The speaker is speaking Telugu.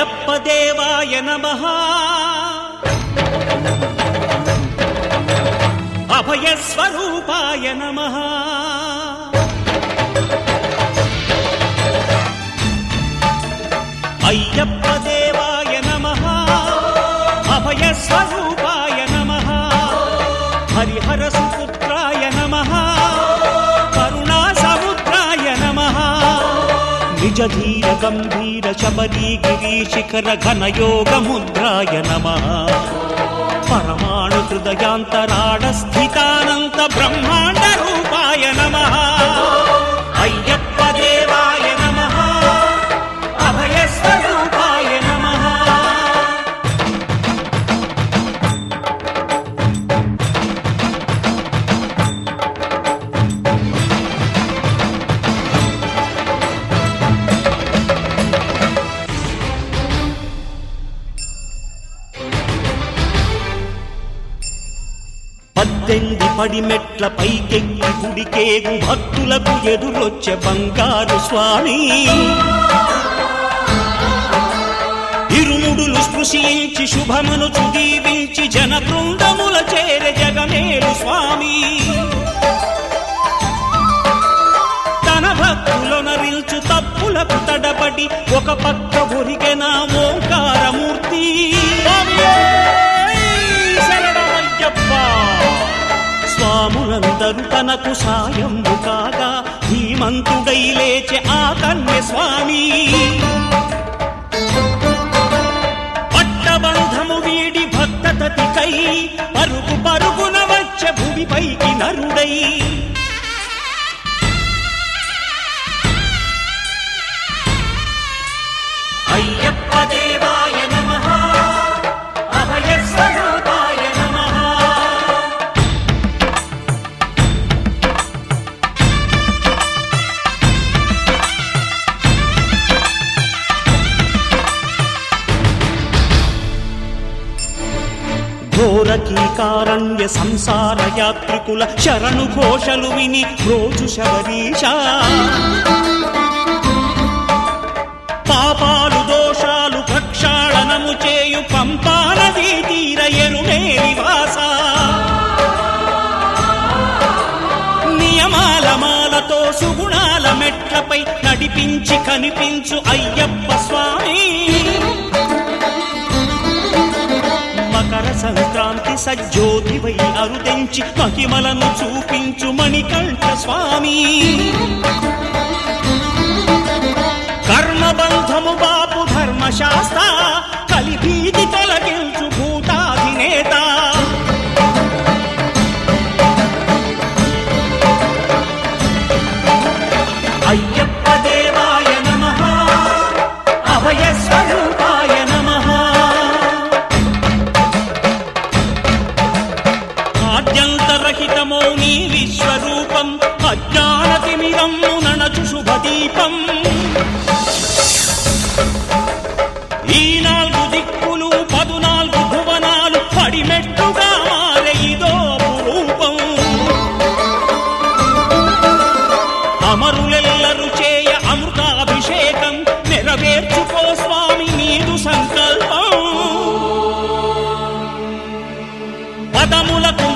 అయ్యప్ప దేవాయ నమః అభయ స్వరూపాయ నమః అయ్యప్ప దేవాయ నమః అభయ స్వరూపాయ నమః హరిహర సుపుత్రాయ నమః కరుణా సముద్రాయ నమః నిజ ధీర గంభీర శబరీ గిరి శిఖర ఘనయోగ ముద్రాయ నమః పరమాణు హృదయాంతరాడ స్థితానంత బ్రహ్మాండ రూపాయ నమః అయ్యప్ప దేవాయ నమః అభయ స్వరూపాయ నమః పద్దెంది పడిమెట్ల పైకెక్కి గుడికేగు భక్తులకు ఎదురొచ్చే బంగారు స్వామి ఇరుముడులు స్పృశించి శుభమును దీవించి జన బృందముల చేరే జగమేలు స్వామి తన భక్తులొనరిల్చు తప్పులకు తడబడి ఒక పక్క ఒరిగెన ఓంకారమూర్తి స్వాములందరూ తనకు సాయము కాగా ధీమంతుడై లేచే ఆ కన్య స్వామి పట్టబంధము వీడి భక్తతతికై పరుగు పరుగున వచ్చే భూమిపైకి నరుడై అయ్యప్ప దేవాయ నమః అభయ స్వరూపాయ నమః ఘోరకీకారణ్య సంసార యాత్రికుల శరణు ఘోషలు విని రోజు శబరీష పాపాలు దోషాలు ప్రక్షాళనము చేయు పంపానదీ తీర ఎరుమే నివాస నియమాల మాలతో సుగుణాల మెట్లపై నడిపించి కనిపించు అయ్యప్ప స్వామి మకర సంక్రాంతి సజ్జోతివై అరుదెంచి మహిమలను చూపించు మణికంఠ స్వామి కర్మబంధము బాపు ధర్మశాస్త్ర కలిభీతి తొలగించు భూతాధినేత అయ్యప్ప దేవాయ నమః అభయ స్వరూపాయ నమః ఆద్యంతరహితమో నీ విశ్వరూపం అజ్ఞానతిమిరము ననచు శుభదీపం ఈ 4 దిక్కులు 14 భువనాలు పడిమెట్టుగా మారే ఇదో రూపం అమరులెల్లరు చేయ అమృతాభిషేకం నెరవేర్చుకో స్వామి నీదు సంకల్పం పదములకు